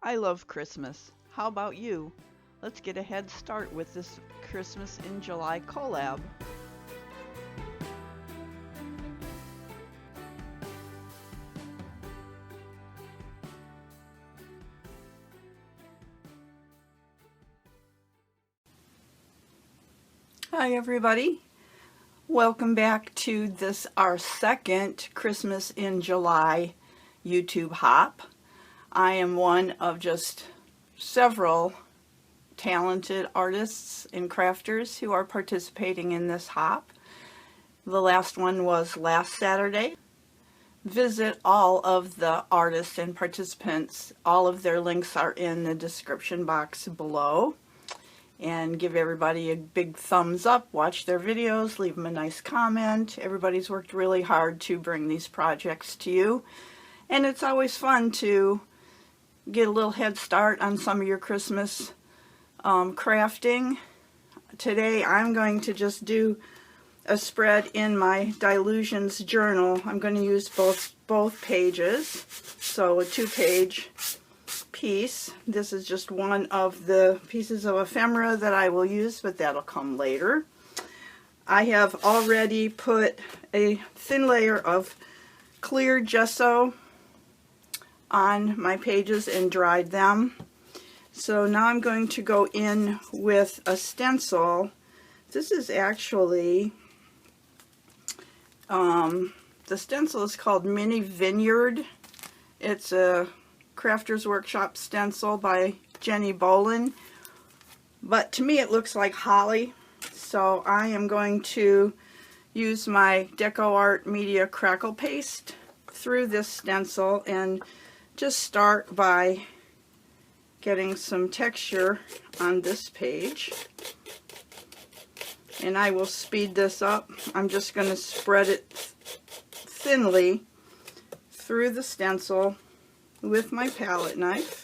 I love Christmas. How about you? Let's get a head start with this Christmas in July collab. Hi everybody, welcome back to this our second Christmas in July YouTube hop. I am one of just several talented artists and crafters who are participating in this hop. The last one was last Saturday. Visit all of the artists and participants. All of their links are in the description box below. And give everybody a big thumbs up, watch their videos, leave them a nice comment. Everybody's worked really hard to bring these projects to you. And it's always fun to get a little head start on some of your Christmas crafting. Today I'm going to just do a spread in my Dylusions Journal. I'm going to use both pages, so a 2-page piece. This is just one of the pieces of ephemera that I will use, but that'll come later. I have already put a thin layer of clear gesso on my pages and dried them. So now I'm going to go in with a stencil. This is actually, the stencil is called Mini Vineyard. It's a Crafters Workshop stencil by Jenny Bolin, but to me it looks like holly, so I am going to use my DecoArt Media Crackle paste through this stencil and just start by getting some texture on this page. And I will speed this up. I'm just going to spread it thinly through the stencil with my palette knife.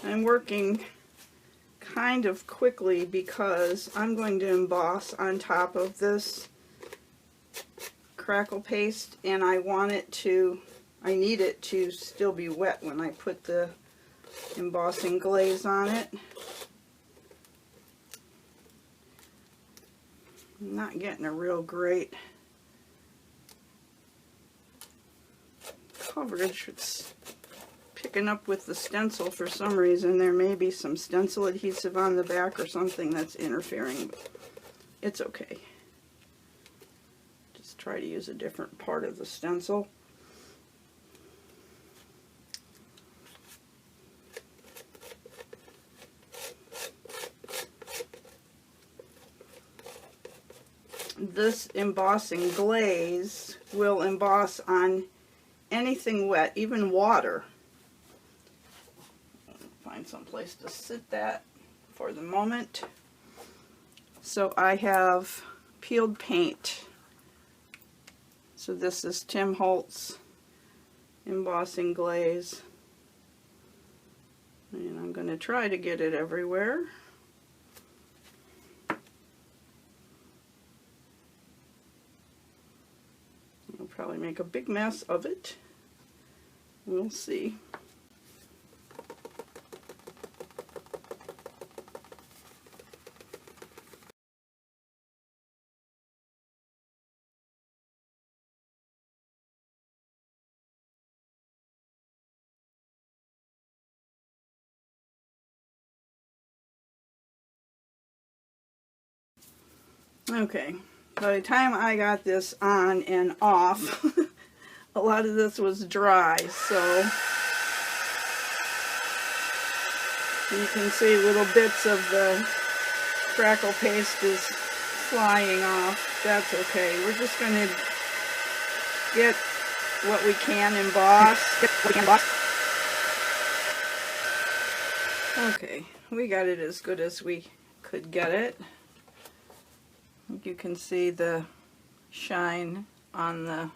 I'm working kind of quickly because I'm going to emboss on top of this crackle paste, and I need it to still be wet when I put the embossing glaze on it. I'm not getting a real great coverage. It's picking up with the stencil for some reason. There may be some stencil adhesive on the back or something that's interfering, but it's okay. Just try to use a different part of the stencil. This embossing glaze will emboss on anything wet, even water. Find some place to sit that for the moment. So I have peeled paint. So this is Tim Holtz embossing glaze. And I'm going to try to get it everywhere. I'll probably make a big mess of it. We'll see. Okay, by the time I got this on and off, a lot of this was dry, so you can see little bits of the crackle paste is flying off. That's okay. We're just going to get what we can emboss. Okay, we got it as good as we could get it. You can see the shine on the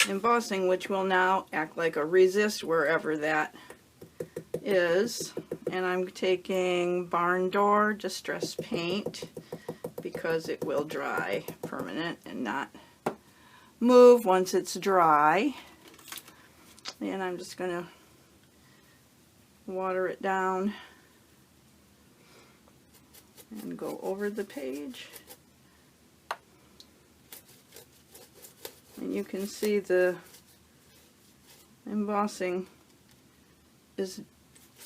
embossing, which will now act like a resist wherever that is. And I'm taking barn door distress paint because it will dry permanent and not move once it's dry. And I'm just going to water it down and go over the page. And you can see the embossing is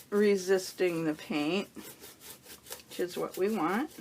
resisting the paint, which is what we want.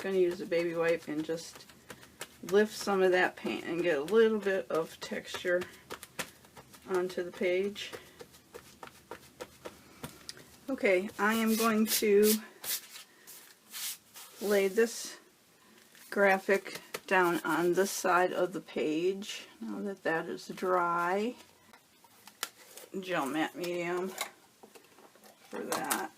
Going to use a baby wipe and just lift some of that paint and get a little bit of texture onto the page. Okay, I am going to lay this graphic down on this side of the page now that that is dry. Gel matte medium for that.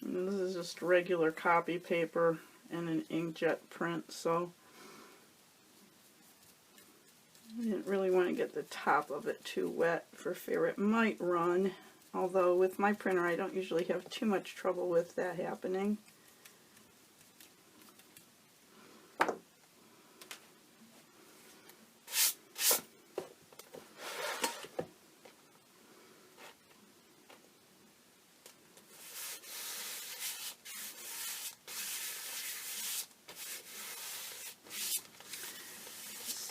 And this is just regular copy paper and an inkjet print, so I didn't really want to get the top of it too wet for fear it might run, although with my printer I don't usually have too much trouble with that happening.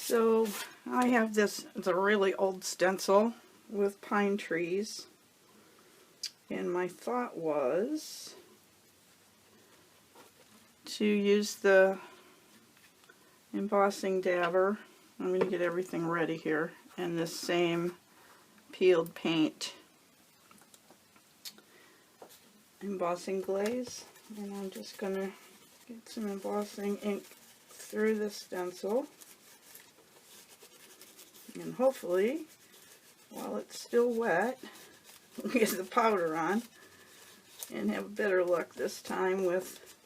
So I have this, it's a really old stencil with pine trees, and my thought was to use the embossing dabber. I'm going to get everything ready here, and this same peeled paint embossing glaze, and I'm just going to get some embossing ink through the stencil. And hopefully, while it's still wet, we'll get the powder on and have better luck this time with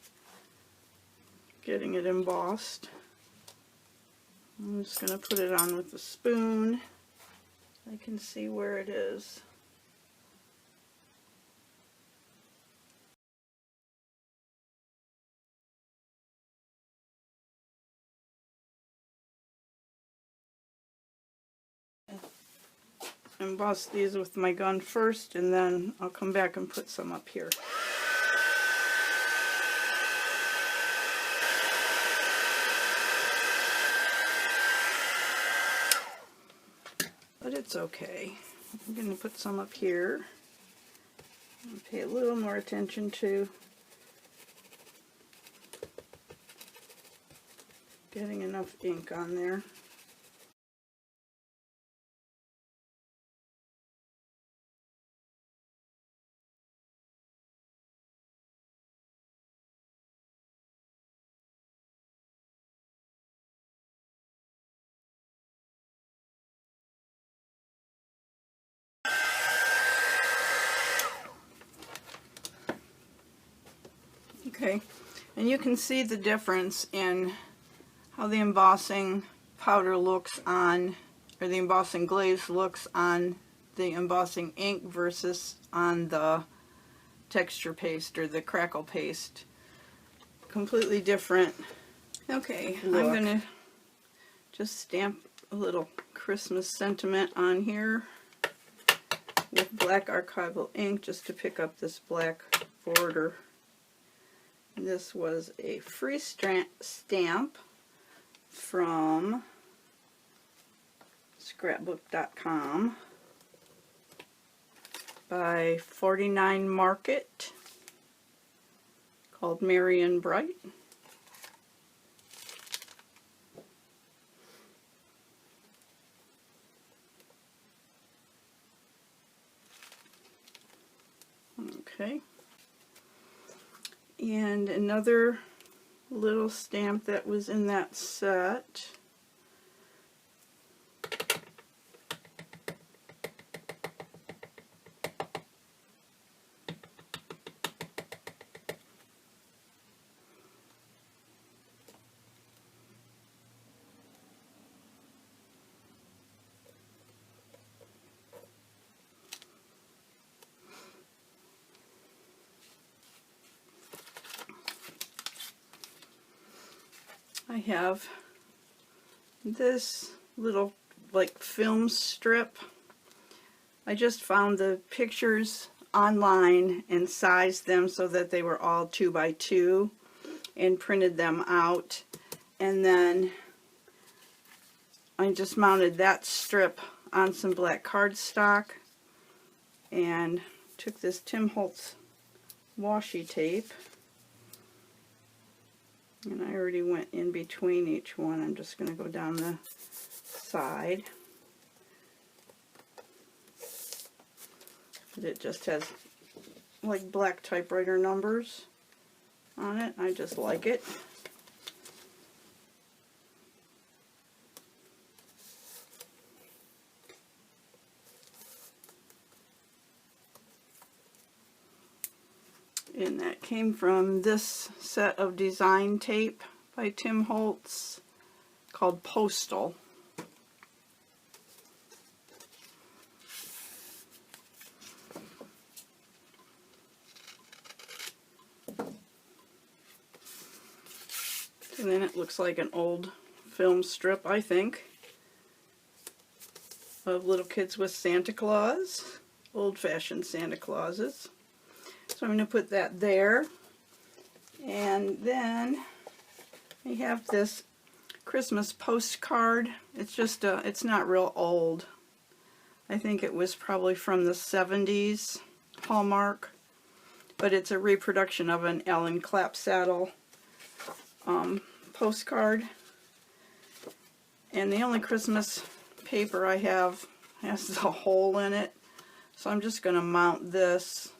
getting it embossed. I'm just going to put it on with a spoon. I can see where it is. Emboss these with my gun first, and then I'll come back and put some up here. But it's okay. I'm going to put some up here and pay a little more attention to getting enough ink on there. Okay, and you can see the difference in how the embossing powder looks on, or the embossing glaze looks on the embossing ink versus on the texture paste or the crackle paste. Completely different. Okay, look. I'm going to just stamp a little Christmas sentiment on here with Black Archival Ink just to pick up this black border. This was a free stamp from scrapbook.com by 49 Market, called Marion Bright. Okay. And another little stamp that was in that set. I have this little like film strip. I just found the pictures online and sized them so that they were all 2 by 2 and printed them out, and then I just mounted that strip on some black cardstock and took this Tim Holtz washi tape, and I already went in between each one. I'm just going to go down the side. But it just has like black typewriter numbers on it. I just like it. And that came from this set of design tape by Tim Holtz called Postal. And then it looks like an old film strip, I think, of little kids with Santa Claus, old-fashioned Santa Clauses. So I'm going to put that there. And then we have this Christmas postcard. It's just it's not real old. I think it was probably from the 70s, Hallmark. But it's a reproduction of an Ellen Clapsaddle postcard. And the only Christmas paper I have has a hole in it. So I'm just going to mount this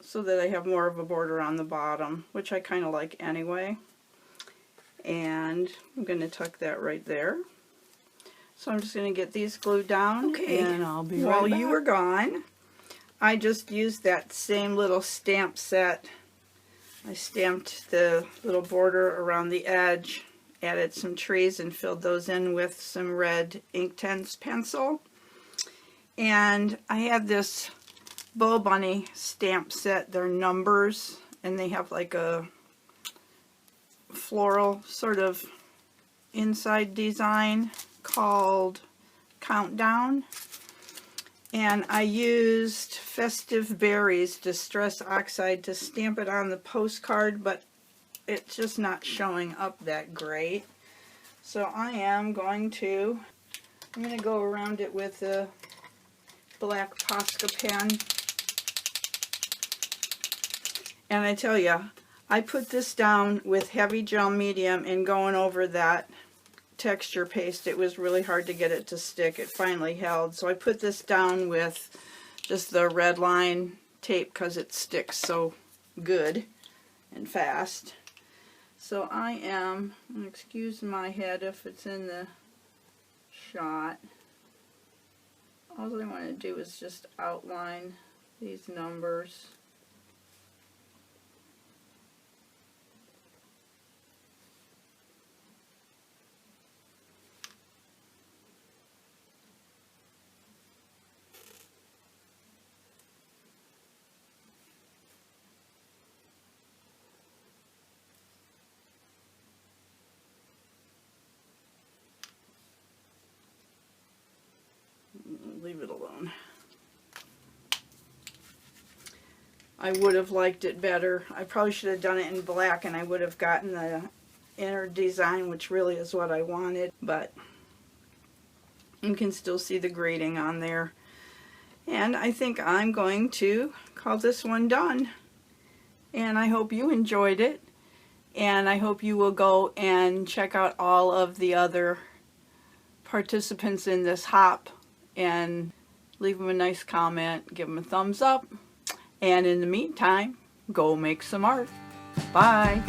so that I have more of a border on the bottom, which I kind of like anyway. And I'm going to tuck that right there. So I'm just going to get these glued down. Okay, and I'll be while right back. you were gone, I just used that same little stamp set. I stamped the little border around the edge, added some trees and filled those in with some red Inktense pencil. And I had this BoBunny stamp set. They're numbers, and they have like a floral sort of inside design called Countdown. And I used Festive Berries Distress Oxide to stamp it on the postcard, but it's just not showing up that great. So I'm going to go around it with a black Posca pen. And I tell you, I put this down with heavy gel medium and going over that texture paste. It was really hard to get it to stick. It finally held. So I put this down with just the Redline Tape because it sticks so good and fast. So I am, excuse my head if it's in the shot. All I want to do is just outline these numbers. Leave it alone. I would have liked it better. I probably should have done it in black, and I would have gotten the inner design, which really is what I wanted, but you can still see the grading on there. And I think I'm going to call this one done. And I hope you enjoyed it. And I hope you will go and check out all of the other participants in this hop and leave them a nice comment, give them a thumbs up. And in the meantime, go make some art. Bye.